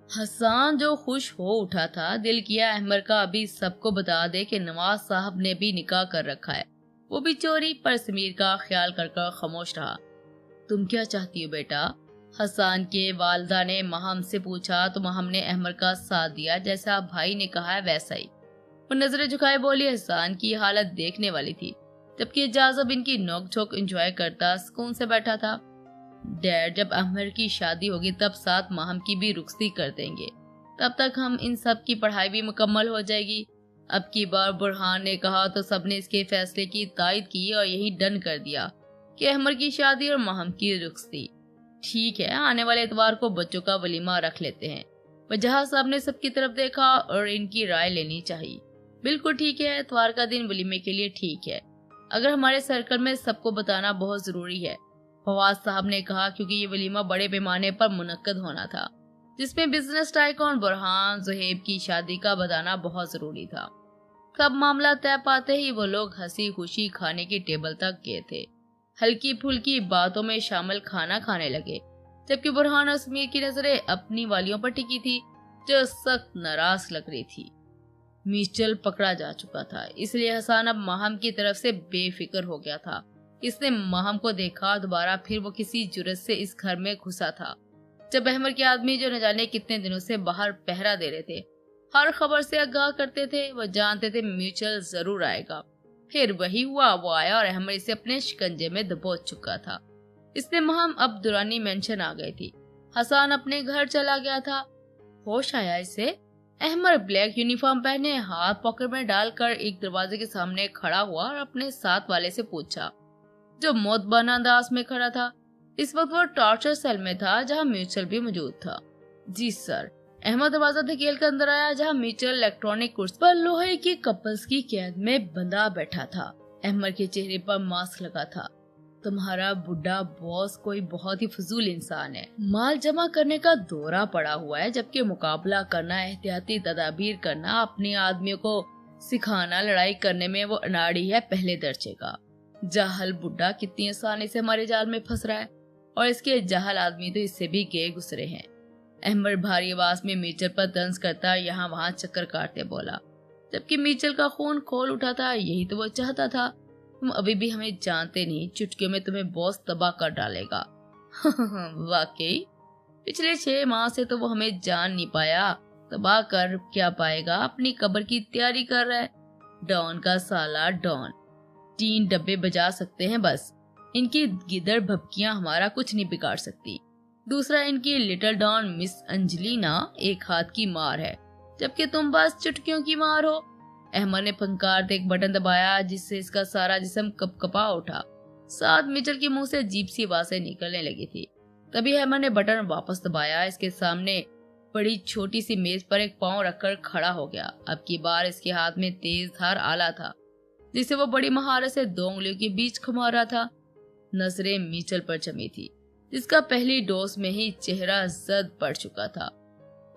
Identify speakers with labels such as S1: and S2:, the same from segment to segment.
S1: حسان جو خوش ہو اٹھا تھا، دل کیا احمد کا ابھی سب کو بتا دے کہ نواز صاحب نے بھی نکاح کر رکھا ہے، وہ بھی چوری، پر سمیر کا خیال کر کر خاموش رہا۔ تم کیا چاہتی ہو بیٹا؟ حسان کے والدہ نے مہم سے پوچھا تو مہم نے احمد کا ساتھ دیا، جیسا بھائی نے کہا ہے ویسا ہی۔ وہ نظریں جھکائے بولی۔ حسان کی حالت دیکھنے والی تھی، جبکہ اعجاز اب ان کی نوک جھوک انجوائے کرتا سکون سے بیٹھا تھا۔ ڈیڈ، جب احمد کی شادی ہوگی تب ساتھ مہم کی بھی رخصتی کر دیں گے، تب تک ہم ان سب کی پڑھائی بھی مکمل ہو جائے گی۔ اب کی بار برہان نے کہا تو سب نے اس کے فیصلے کی تائید کی اور یہی ڈن کر دیا کہ احمد کی شادی اور مہم کی رخصتی۔ ٹھیک ہے، آنے والے اتوار کو بچوں کا ولیمہ رکھ لیتے ہیں۔ وجہ صاحب نے سب کی طرف دیکھا اور ان کی رائے لینی چاہیے۔ بالکل ٹھیک ہے، اتوار کا دن ولیمے کے لیے ٹھیک ہے، اگر ہمارے سرکل میں سب کو بتانا بہت ضروری ہے، فواز صاحب نے کہا، کیونکہ یہ ولیمہ بڑے پیمانے پر منعقد ہونا تھا، جس میں بزنس ٹائکون برہان زہیب کی شادی کا بتانا بہت ضروری تھا۔ کب معاملہ طے پاتے ہی وہ لوگ ہنسی خوشی کھانے کی ٹیبل تک گئے تھے، ہلکی پھلکی باتوں میں شامل کھانا کھانے لگے، جبکہ برہان اور سمیر کی نظریں اپنی والیوں پر ٹکی تھی جو سخت ناراض لگ رہی تھی۔ میچل پکڑا جا چکا تھا، اس لیے حسان اب مہم کی طرف سے بے فکر ہو گیا تھا۔ اس نے مہم کو دیکھا دوبارہ، پھر وہ کسی جرت سے اس گھر میں گھسا تھا جب احمد کے آدمی جو نہ جانے کتنے دنوں سے باہر پہرا دے رہے تھے ہر خبر سے آگاہ کرتے تھے۔ وہ جانتے تھے میچل ضرور آئے گا، پھر وہی ہوا، وہ آیا اور احمد اسے اپنے شکنجے میں دبوچ چکا تھا۔ اس نے مہم اب دورانی مینشن آ گئی تھی۔ حسان اپنے گھر چلا گیا تھا۔ ہوش آیا اسے۔ احمد بلیک یونیفارم پہنے ہاتھ پاکٹ میں ڈال کر ایک دروازے کے سامنے کھڑا ہوا اور اپنے ساتھ والے سے پوچھا، جو موتبانہ انداز میں کھڑا تھا۔ اس وقت وہ ٹارچر سیل میں تھا جہاں میچل بھی موجود تھا۔ جی سر۔ احمد دروازہ دھکیل کر اندر آیا جہاں میچل الیکٹرانک کرسی پر لوہے کی کپلز کی قید میں بندھا بیٹھا تھا۔ احمد کے چہرے پر ماسک لگا تھا۔ تمہارا بڈھا باس کوئی بہت ہی فضول انسان ہے، مال جمع کرنے کا دورہ پڑا ہوا ہے، جبکہ مقابلہ کرنا، احتیاطی تدابیر کرنا، اپنے آدمیوں کو سکھانا، لڑائی کرنے میں وہ اناڑی ہے پہلے درجے کا۔ جاہل بڈھا کتنی آسانی سے ہمارے جال میں پھنس رہا ہے، اور اس کے جاہل آدمی تو اس سے بھی گئے گزرے ہیں۔ احمد بھاری آواز میں میچل پر طنز کرتا یہاں وہاں چکر کاٹتے بولا، جبکہ میچل کا خون کھول اٹھا تھا۔ یہی تو وہ چاہتا تھا، تم ابھی بھی ہمیں جانتے نہیں، چٹکیوں میں تمہیں باس تباہ کر ڈالے گا۔ واقعی پچھلے 6 ماہ سے تو وہ ہمیں جان نہیں پایا، تباہ کر کیا پائے گا، اپنی قبر کی تیاری کر رہا ہے۔ ڈان کا سالہ ڈان، 3 ڈبے بجا سکتے ہیں بس، ان کی گدڑ بھبکیاں ہمارا کچھ نہیں بگاڑ سکتی۔ دوسرا ان کی لٹل ڈان مس انجلینا ایک ہاتھ کی مار ہے، جبکہ تم بس چٹکیوں کی مار ہو۔ احمد نے پھنکار ایک بٹن دبایا جس سے اس کا سارا جسم کپ کپا اٹھا، ساتھ میچل کے منہ سے عجیب سی آوازیں نکلنے لگی تھی۔ تبھی احمد نے بٹن واپس دبایا، اس کے سامنے بڑی چھوٹی سی میز پر ایک پاؤں رکھ کر کھڑا ہو گیا۔ اب کی بار اس کے ہاتھ میں تیز دھار آلہ تھا جسے وہ بڑی مہارت سے 2 انگلیوں کے بیچ گھما رہا تھا۔ نظریں میچل پر جمی تھی جس کا پہلی ڈوز میں ہی چہرہ زد پڑ چکا تھا۔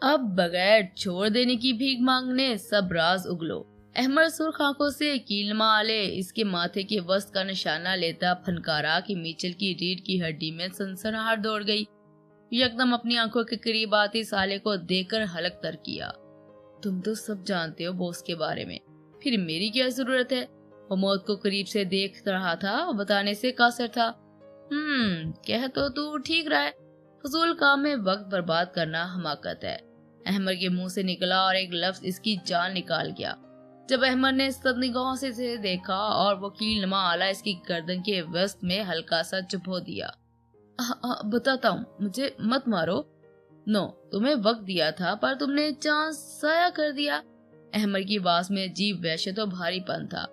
S1: اب بغیر چھوڑ دینے کی بھیک مانگنے سب راز اگلو۔ احمد سرخ آنکھوں سے کیلما آلے اس کے ماتھے کے وسط کا نشانہ لیتا پھنکارا کہ میچل کی ریڑھ کی ہڈی میں سنسناہٹ دوڑ گئی۔ یکدم اپنی آنکھوں کے قریب آتی سالے کو دیکھ کر حلق تر کیا۔ تم تو سب جانتے ہو باس کے بارے میں، پھر میری کیا ضرورت ہے؟ وہ موت کو قریب سے دیکھ رہا تھا اور بتانے سے قاصر تھا۔ کہہ تو ٹھیک رہا ہے، فضول کام میں وقت برباد کرنا حماقت ہے، احمد کے منہ سے نکلا اور ایک لفظ اس کی جان نکال گیا۔ جب احمد نے سب نگاہوں سے اسے دیکھا اور وہ کیل نما آلہ اس کی گردن کے وسط میں ہلکا سا چبھو دیا۔ بتاتا ہوں، مجھے مت مارو۔ نو، تمہیں وقت دیا تھا پر تم نے چانس ضائع کر دیا۔ احمد کی آواز میں عجیب وحشت و بھاری پن تھا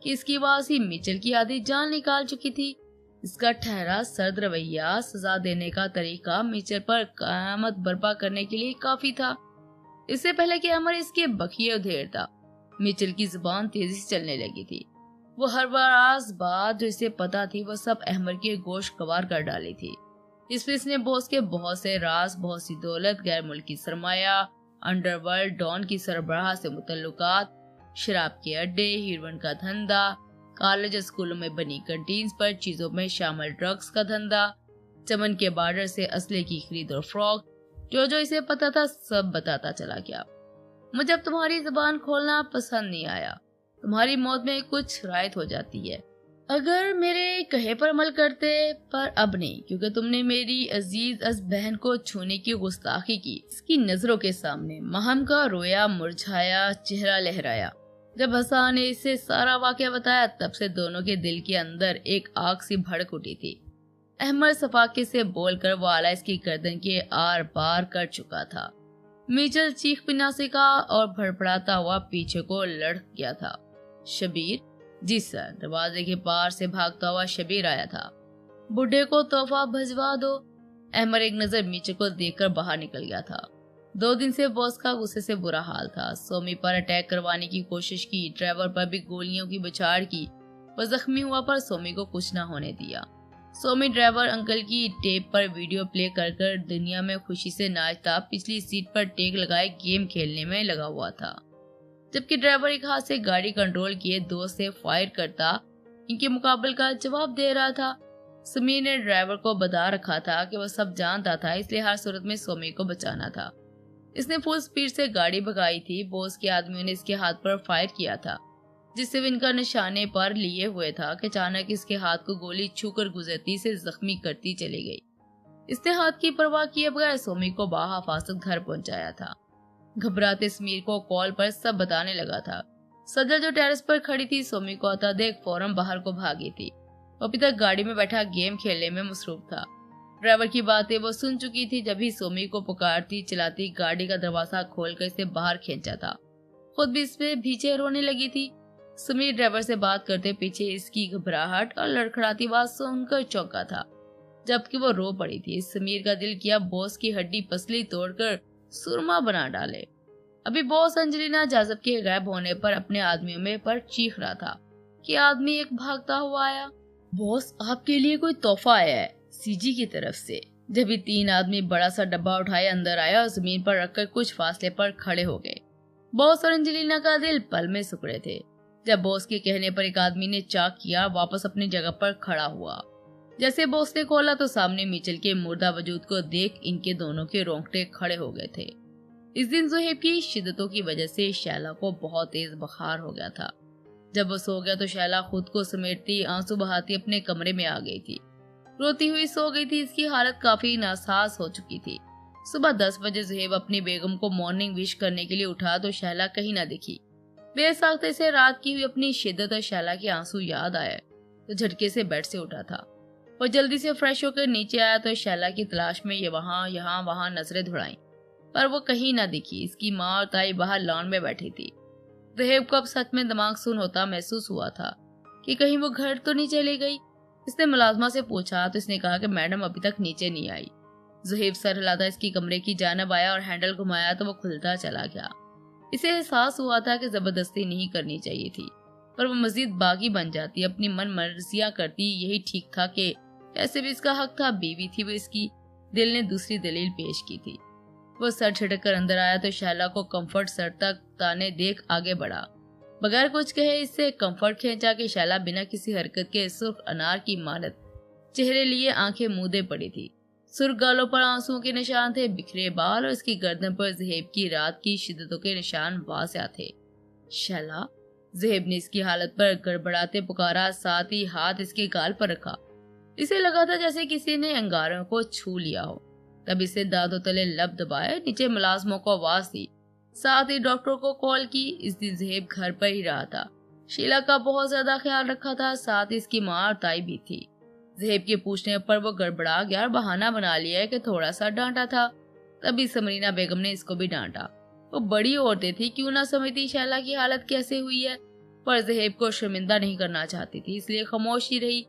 S1: کہ اس کی آواز ہی میچل کی آدھی جان نکال چکی تھی۔ اس کا ٹھہرا سرد رویہ، سزا دینے کا طریقہ میچل پر قیامت برپا کرنے کے لیے کافی تھا۔ اس سے پہلے کہ احمد اس کے بخیے ادھیڑتا، میچل کی زبان تیزی سے چلنے لگی تھی۔ وہ ہر راز بات جو اسے پتا تھی وہ سب احمد کے گوش گوار کر ڈالی تھی۔ اس میں اس نے باس کے بہت سے راز، بہت سی دولت، غیر ملکی سرمایہ، انڈر ورلڈ ڈان کی سربراہ سے متعلقات، شراب کے اڈے، ہیروئن کا دھندا، کالج اسکولوں میں بنی کنٹینز پر چیزوں میں شامل ڈرگز کا دھندا، چمن کے بارڈر سے اسلحے کی خرید اور فروخت، جو جو اسے پتا تھا سب بتاتا چلا گیا۔ مجھے اب تمہاری زبان کھولنا پسند نہیں آیا، تمہاری موت میں کچھ رعایت ہو جاتی ہے اگر میرے کہے پر عمل کرتے، پر اب نہیں، کیونکہ تم نے میری عزیز از بہن کو چھونے کی گستاخی کی۔ اس کی نظروں کے سامنے مہم کا رویا مرجھایا چہرہ لہرایا۔ جب حسان نے اسے سارا واقعہ بتایا تب سے دونوں کے دل کے اندر ایک آگ سی بھڑک اٹھی تھی۔ احمد صفاقے سے بول کر وہ آلہ اس کی گردن کے آر پار کر چکا تھا۔ میچل چیخ بھی نہ سکا اور بھڑبڑاتا ہوا پیچھے کو لڑ گیا تھا۔ شبیر؟ جی سر۔ دروازے کے پار سے بھاگتا ہوا شبیر آیا تھا۔ بڈھے کو تحفہ بھجوا دو۔ احمد ایک نظر میچل کو دیکھ کر باہر نکل گیا تھا۔ 2 دن سے باس کا غصے سے برا حال تھا۔ سومی پر اٹیک کروانے کی کوشش کی، ڈرائیور پر بھی گولیوں کی بچھاڑ کی، وہ زخمی ہوا پر سومی کو کچھ نہ ہونے دیا۔ سومی ڈرائیور انکل کی ٹیپ پر ویڈیو پلے کر کر دنیا میں خوشی سے ناچتا پچھلی سیٹ پر ٹیک لگائے گیم کھیلنے میں لگا ہوا تھا، جبکہ ڈرائیور ایک ہاتھ سے گاڑی کنٹرول کیے 2 سے فائر کرتا ان کے مقابل کا جواب دے رہا تھا۔ سمیر نے ڈرائیور کو بتا رکھا تھا کہ وہ سب جانتا تھا، اس لیے ہر صورت میں سومی کو بچانا تھا۔ اس نے فل سپیڈ سے گاڑی بھگائی تھی۔ بوس کے آدمیوں نے اس کے ہاتھ پر فائر کیا تھا، جس سے وہ ان کا نشانے پر لیے ہوئے تھا کہ اچانک اس کے ہاتھ کو گولی چھو کر گزرتی سے زخمی کرتی چلی گئی۔ اس نے ہاتھ کی پرواہ کیے بغیر سومی کو بحفاظت گھر پہنچایا تھا۔ گھبراتے سمیر کو کال پر سب بتانے لگا تھا۔ سجل جو ٹیرس پر کھڑی تھی سومی کو آتا دیکھ فوراً باہر کو بھاگی تھی۔ وہ ابھی تک گاڑی میں بیٹھا گیم کھیلنے میں مصروف تھا۔ ڈرائیور کی باتیں وہ سن چکی تھی جب ہی سومی کو پکارتی چلاتی گاڑی کا دروازہ کھول کر اسے باہر کھینچا تھا۔ خود بھی اس پہ پیچھے رونے لگی تھی۔ سمیر ڈرائیور سے بات کرتے پیچھے اس کی گھبراہٹ اور لڑکھڑاتی آواز سن کر چونکا تھا، جبکہ وہ رو پڑی تھی۔ سمیر کا دل کیا باس کی ہڈی پسلی توڑ کر سرما بنا ڈالے۔ ابھی باس انجلینا جازب کے غائب ہونے پر اپنے آدمیوں میں پر چیخ رہا تھا کہ آدمی ایک بھاگتا ہوا آیا۔ باس آپ کے لیے کوئی تحفہ آیا ہے سی جی کی طرف سے۔ جب ہی 3 آدمی بڑا سا ڈبہ اٹھائے اندر آیا اور زمین پر رکھ کر کچھ فاصلے پر کھڑے ہو گئے۔ باس اور انجلینا کا دل پل میں سکڑے تھے۔ جب باس کے کہنے پر ایک آدمی نے چاک کیا واپس اپنی جگہ پر کھڑا ہوا۔ جیسے باس نے کھولا تو سامنے میچل کے مردہ وجود کو دیکھ ان کے دونوں کے رونگٹے کھڑے ہو گئے تھے۔ اس دن زہیب کی شدتوں کی وجہ سے شیلا کو بہت تیز بخار ہو گیا تھا۔ جب وہ سو گیا تو شیلا خود کو سمیٹتی آنسو بہاتی اپنے کمرے میں آ گئی تھی۔ روتی ہوئی سو گئی تھی۔ اس کی حالت کافی ناساز ہو چکی تھی۔ صبح 10 بجے زہیب اپنی بیگم کو مارننگ وش کرنے کے لیے اٹھا تو شیلا کہیں نہ دکھی۔ بے ساختہ سے رات کی ہوئی اپنی شدت اور شیلا کے آنسو یاد آئے تو جھٹکے سے بیڈ سے اٹھا تھا۔ وہ جلدی سے فریش ہو کر نیچے آیا تو شیلا کی تلاش میں یہ وہاں نظریں دھڑائیں، پر وہ کہیں نہ دکھی۔ اس کی ماں اور تائی باہر لان میں بیٹھی تھی۔ زہیب کو اب سچ میں دماغ سن ہوتا محسوس ہوا تھا کہ کہیں وہ گھر تو نہیں چلی گئی۔ اس نے ملازمہ سے پوچھا تو اس نے کہا کہ میڈم ابھی تک نیچے نہیں آئی۔ زہیب سر ہلاتا اس کی کمرے کی جانب آیا اور ہینڈل گھمایا تو وہ کھلتا چلا گیا۔ اسے احساس ہوا تھا کہ زبردستی نہیں کرنی چاہیے تھی، پر وہ مزید باغی بن جاتی، اپنی من مرضیاں کرتی، یہی ٹھیک تھا کہ ایسے بھی اس کا حق تھا، بیوی تھی وہ اس کی۔ دل نے دوسری دلیل پیش کی تھی۔ وہ سر جھٹک کر اندر آیا تو شیلا کو کمفرٹ سر تک تانے دیکھ آگے بڑھا۔ بغیر کچھ کہے اس سے کمفرٹ کھینچا کہ شیلا بنا کسی حرکت کے سرخ انار کی مانت چہرے لیے آنکھیں مودے پڑی تھی۔ سرخ گالوں پر آنسوؤں کے نشان تھے، بکھرے بال اور اس کی گردن پر زہیب کی رات کی شدتوں کے نشان واضح تھے۔ شیلا؟ زہیب نے اس کی حالت پر گڑبڑاتے پکارا، ساتھ ہی ہاتھ اس کے گال پر رکھا۔ اسے لگا تھا جیسے کسی نے انگاروں کو چھو لیا ہو۔ تب اسے دانتوں تلے لب دبائے، نیچے ملازموں کو آواز دی، ساتھ ہی ڈاکٹر کو کال کی۔ اس دن زہیب گھر پر ہی رہا تھا۔ شیلا کا بہت زیادہ خیال رکھا تھا، ساتھ ہی اس کی ماں اور تائی بھی تھی۔ زہیب کے پوچھنے پر وہ گڑبڑا گیا اور بہانہ بنا لیا کہ تھوڑا سا ڈانٹا تھا۔ تبھی سمرینا بیگم نے اس کو بھی ڈانٹا۔ وہ بڑی عورتیں تھی، کیوں نہ سمجھتی شیلا کی حالت کیسے ہوئی ہے، پر زہیب کو شرمندہ نہیں کرنا چاہتی تھی، اس لیے خاموش ہی رہی۔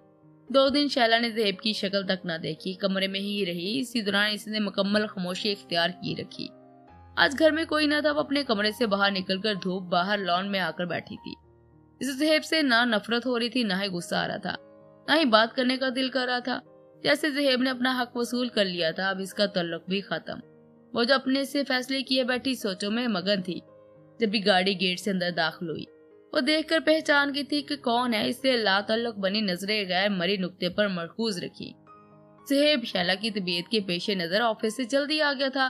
S1: 2 دن شیلا نے زہیب کی شکل تک نہ دیکھی، کمرے میں ہی رہی۔ اسی دوران اس نے مکمل خاموشی اختیار کی رکھی۔ آج گھر میں کوئی نہ تھا، وہ اپنے کمرے سے باہر نکل کر دھوپ باہر لان میں آ کر بیٹھی تھی۔ اسے زہیب سے نہ نفرت ہو رہی تھی، نہ ہی غصہ آ رہا تھا، نہ ہی بات کرنے کا دل کر رہا تھا۔ جیسے زہیب نے اپنا حق وصول کر لیا تھا، اب اس کا تعلق بھی ختم۔ وہ جو اپنے سے فیصلے کیے بیٹھی سوچوں میں مگن تھی۔ جب بھی گاڑی گیٹ سے اندر داخل ہوئی، وہ دیکھ کر پہچان کی تھی کہ کون ہے، اس سے لا تعلق بنی نظریں غیر مری نقطے پر مرکوز رکھی۔ زہیب شیلا کی طبیعت کے پیش نظر آفس سے جلدی آ گیا تھا۔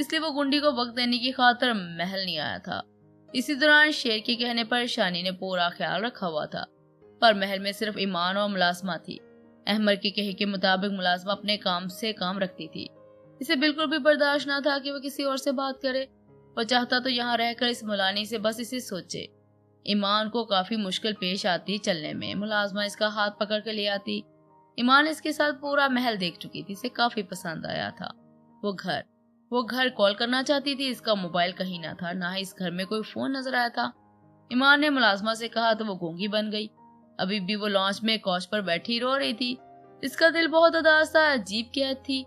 S1: اس لیے وہ گنڈی کو وقت دینے کی خاطر محل نہیں آیا تھا۔ اسی دوران شیر کے کہنے پر شانی نے پورا خیال رکھا ہوا تھا، پر محل میں صرف ایمان اور ملازمہ تھی۔ احمد کے کہے کے مطابق ملازمہ اپنے کام سے کام رکھتی تھی۔ اسے بالکل بھی برداشت نہ تھا کہ وہ کسی اور سے بات کرے۔ وہ چاہتا تو یہاں رہ کر اس ملانی سے بس اسے سوچے۔ ایمان کو کافی مشکل پیش آتی چلنے میں، ملازمہ اس کا ہاتھ پکڑ کے لے آتی۔ ایمان اس کے ساتھ پورا محل دیکھ چکی تھی، اسے کافی پسند آیا تھا۔ وہ گھر کال کرنا چاہتی تھی، اس کا موبائل کہیں نہ تھا، نہ ہی اس گھر میں کوئی فون نظر آیا تھا۔ ایمان نے ملازمہ سے کہا تو وہ گونگی بن گئی۔ ابھی بھی وہ لانچ میں کوچ پر بیٹھی رو رہی تھی۔ اس کا دل بہت اداس تھا، عجیب قید تھی،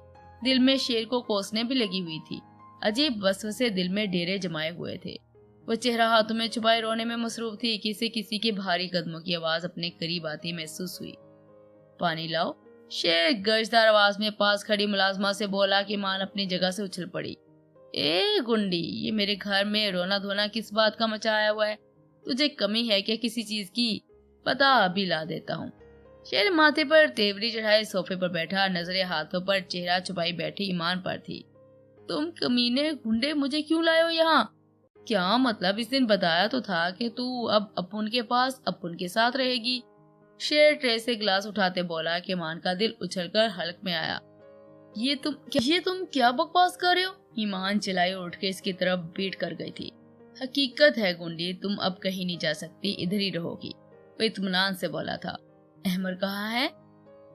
S1: دل میں شیر کو کوسنے بھی لگی ہوئی تھی۔ عجیب وسوسے دل میں ڈیرے جمائے ہوئے تھے۔ وہ چہرہ ہاتھوں میں چھپائے رونے میں مصروف تھی کہ اسے کسی کے بھاری قدموں کی آواز اپنے قریب آتی محسوس ہوئی۔ پانی لاؤ، شیر گرجدار آواز میں پاس کھڑی ملازمہ سے بولا کہ ایمان اپنی جگہ سے اچھل پڑی۔ اے گنڈی، یہ میرے گھر میں رونا دھونا کس بات کا مچایا ہوا ہے؟ تجھے کمی ہے کیا کسی چیز کی؟ پتا ابھی لا دیتا ہوں۔ شیر ماتھے پر تیوری چڑھائے صوفے پر بیٹھا، نظریں ہاتھوں پر چہرہ چھپائی بیٹھی ایمان پر تھی۔ تم کمینے گنڈے مجھے کیوں لائے ہو یہاں؟ کیا مطلب؟ اس دن بتایا تو تھا کہ تو اب اپن کے پاس اپن کے ساتھ رہے گی۔ شیر ٹرے سے گلاس اٹھاتے بولا کہ ایمان کا دل اچھل کر حلق میں آیا۔ یہ تم کیا بکواس کر رہے ہو؟ ایمان چلائی اور اٹھ کے اس کی طرف بیٹھ کر گئی تھی۔ حقیقت ہے گنڈی، تم اب کہیں نہیں جا سکتی، ادھر ہی رہو گی، وہ اطمینان سے بولا تھا۔ احمد کہاں ہے؟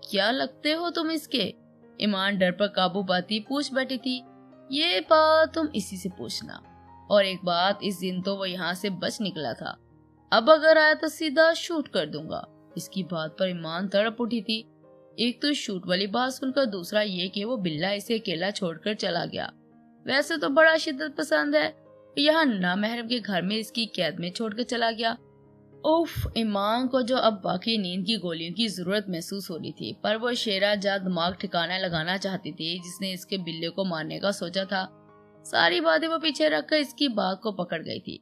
S1: کیا لگتے ہو تم اس کے؟ ایمان ڈر پر قابو پاتی پوچھ بیٹھی تھی۔ یہ بات تم اسی سے پوچھنا۔ اور ایک بات، اس دن تو وہ یہاں سے بچ نکلا تھا، اب اگر آیا تو سیدھا شوٹ کر دوں گا۔ اس کی بات پر ایمان تڑپ اٹھی تھی۔ ایک تو شوٹ والی بات سن کر، دوسرا یہ کہ وہ بلا اسے اکیلا چھوڑ کر چلا گیا۔ ویسے تو بڑا شدت پسند ہے، یہاں نامحرم کے گھر میں اس کی قید میں چھوڑ کر چلا گیا۔ اوف! ایمان کو جو اب باقی نیند کی گولیوں کی ضرورت محسوس ہو رہی تھی، پر وہ شیرہ جا دماغ ٹھکانا لگانا چاہتی تھی جس نے اس کے بلے کو مارنے کا سوچا تھا۔ ساری باتیں وہ پیچھے رکھ کر اس کی بات کو پکڑ گئی تھی۔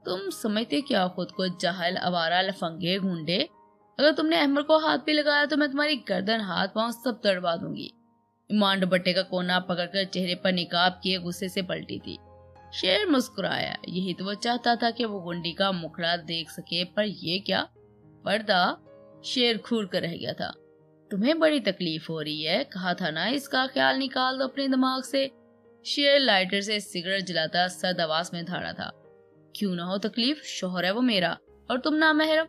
S1: تم سمجھتے کیا خود کو جاہل، آوارہ، لفنگے، گھونڈے؟ اگر تم نے احمد کو ہاتھ بھی لگایا تو میں تمہاری گردن، ہاتھ پاؤں سب تڑوا دوں گی۔ ایمان دوپٹے کا کونا پکڑ کر چہرے پر نقاب کیے غصے سے پلٹی تھی۔ شیر مسکرایا، یہی تو وہ چاہتا تھا کہ وہ گنڈی کا مکھڑا دیکھ سکے، پر یہ کیا پردہ؟ شیر کھور کر رہ گیا تھا۔ تمہیں بڑی تکلیف ہو رہی ہے، کہا تھا نا اس کا خیال نکال دو اپنے دماغ سے۔ شیر لائٹر سے سگریٹ جلاتا سرد آواز میں دھاڑا تھا۔ کیوں نہ ہو تکلیف، شوہر ہے وہ میرا، اور تم نامحرم۔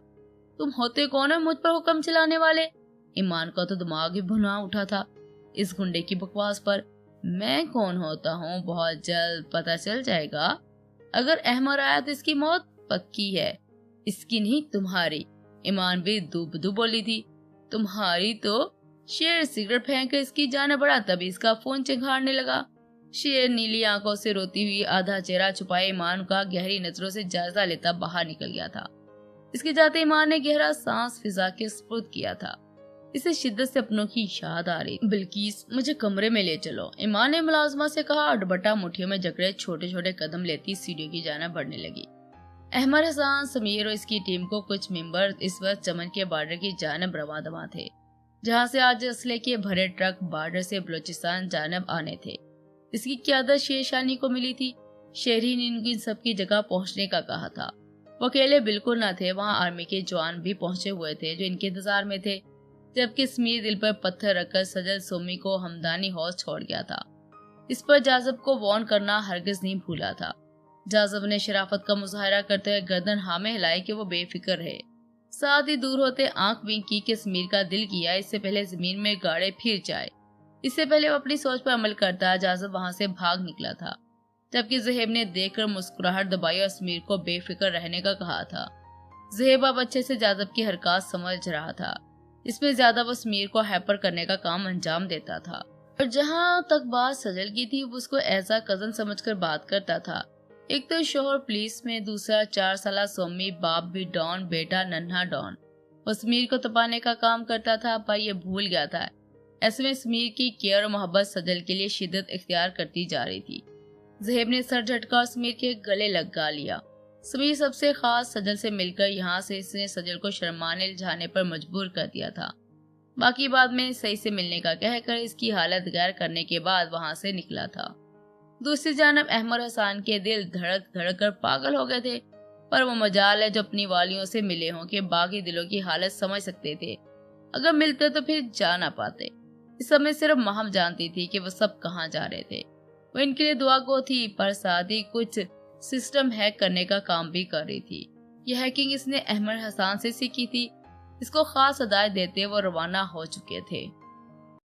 S1: تم ہوتے کون ہو مجھ پر حکم چلانے والے؟ ایمان کا تو دماغ ہی بھنا اٹھا تھا اس گنڈے کی بکواس پر۔ میں کون ہوتا ہوں بہت جلد پتہ چل جائے گا۔ اگر احمد آیا تو اس کی موت پکی ہے، اس کی نہیں تمہاری۔ ایمان بھی دو بولی تھی۔ تمہاری تو؟ شیر سگریٹ پھینک کر اس کی جانب بڑھا، تبھی اس کا فون چنگھاڑنے لگا۔ شیر نیلی آنکھوں سے روتی ہوئی آدھا چہرہ چھپائے ایمان کا گہری نظروں سے جائزہ لیتا باہر نکل گیا تھا۔ اس کے جاتے ایمان نے گہرا سانس فضا کے سپرد کیا تھا۔ اسے شدت سے اپنوں کی یاد آ رہی۔ بلکیس، مجھے کمرے میں لے چلو، ایمان نے ملازمہ سے کہا اور دوپٹہ مٹھیوں میں جکڑے چھوٹے چھوٹے قدم لیتی سیڑھیوں کی جانب بڑھنے لگی۔ احمد، حسان، سمیر اور اس کی ٹیم کو کچھ ممبر اس وقت چمن کے بارڈر کی جانب رواں دواں تھے، جہاں سے آج اسلحے کے بھرے ٹرک بارڈر سے بلوچستان جانب آنے تھے۔ اس کی قیادت شیر شانی کو ملی تھی۔ شہری نے ان سب کی جگہ پہنچنے کا کہا تھا۔ وہ اکیلے بالکل نہ تھے، وہاں آرمی کے جوان بھی پہنچے ہوئے تھے جو ان کے انتظار میں تھے، جبکہ سمیر دل پر پتھر رکھ کر سجل سومی کو ہمدانی حوض چھوڑ گیا تھا۔ اس پر جاذب کو وارن کرنا ہرگز نہیں بھولا تھا۔ جاذب نے شرافت کا مظاہرہ کرتے ہوئے گردن ہامے ہلائی کہ وہ بے فکر رہے، ساتھ ہی دور ہوتے آنکھ بینک کی کہ سمیر کا دل کیا اس سے پہلے زمین میں گاڑے پھر جائے، اس سے پہلے وہ اپنی سوچ پر عمل کرتا۔ جاذب وہاں سے بھاگ نکلا تھا، جبکہ زہیب نے دیکھ کر مسکراہٹ دبائی اور سمیر کو بے فکر رہنے کا کہا تھا۔ زہیب اب اچھے سے جاذب کی حرکات سمجھ رہا تھا، اس میں زیادہ وہ سمیر کو ہیپر کرنے کا کام انجام دیتا تھا، اور جہاں تک بات سجل کی تھی وہ اس کو ایسا کزن سمجھ کر بات کرتا تھا۔ ایک تو شوہر پولیس میں، دوسرا 4 سالہ سومی، باپ بھی ڈان، بیٹا ننھا ڈان۔ وہ سمیر کو تپانے کا کام کرتا تھا، پر یہ بھول گیا تھا۔ ایسے میں سمیر کی کیئر اور محبت سجل کے لیے شدت اختیار کرتی جا رہی تھی۔ زہیب نے سر جھٹکا اور سمیر کے گلے لگا لیا۔ سمیر سب سے خاص سجل سے مل کر یہاں سے اس نے سجل کو شرمانے لجھانے پر مجبور کر دیا تھا۔ باقی بعد میں صحیح سے ملنے کا کہہ کر اس کی حالت غیر کرنے کے بعد وہاں سے نکلا تھا۔ دوسری جانب احمد حسان کے دل دھڑک دھڑک کر پاگل ہو گئے تھے، پر وہ مجال ہے جو اپنی والیوں سے ملے ہوں کہ باقی دلوں کی حالت سمجھ سکتے تھے، اگر ملتے تو پھر جا نہ پاتے۔ اس سمے صرف مہم جانتی تھی کہ وہ سب کہاں جا رہے تھے۔ وہ ان کے لیے دعا گو تھی، پر ساتھ ہی کچھ سسٹم ہیک کرنے کا کام بھی کر رہی تھی۔ یہ ہیکنگ اس نے احمد حسان سے سیکھی تھی۔ اس کو خاص ہدایت دیتے وہ روانہ ہو چکے تھے۔